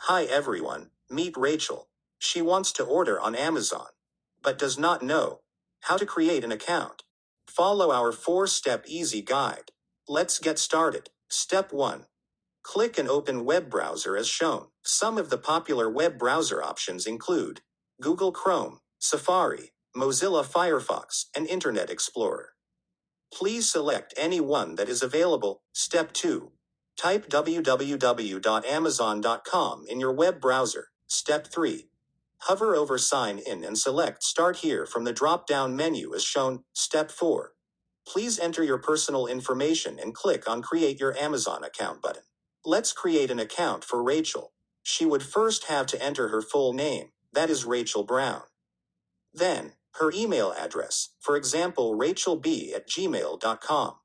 Hi everyone, meet Rachel. She wants to order on Amazon, but does not know how to create an account. Follow our 4-step easy guide. Let's get started. Step 1. Click and open web browser as shown. Some of the popular web browser options include Google Chrome, Safari, Mozilla Firefox, and Internet Explorer. Please select any one that is available. Step 2. Type www.amazon.com in your web browser. Step 3. Hover over Sign In and select Start Here from the drop-down menu as shown. Step 4. Please enter your personal information and click on Create Your Amazon Account button. Let's create an account for Rachel. She would first have to enter her full name, that is Rachel Brown. Then, her email address, for example rachelb@gmail.com.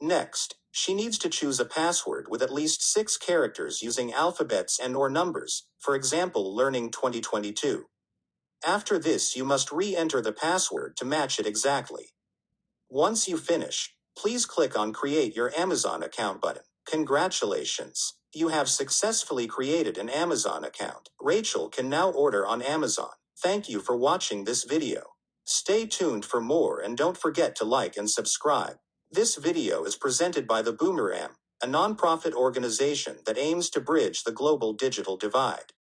Next, she needs to choose a password with at least 6 characters using alphabets and/or numbers, for example Learning 2022. After this you must re-enter the password to match it exactly. Once you finish, please click on Create Your Amazon Account button. Congratulations! You have successfully created an Amazon account. Rachel can now order on Amazon. Thank you for watching this video. Stay tuned for more and don't forget to like and subscribe. This video is presented by the Boomerem, a non-profit organization that aims to bridge the global digital divide.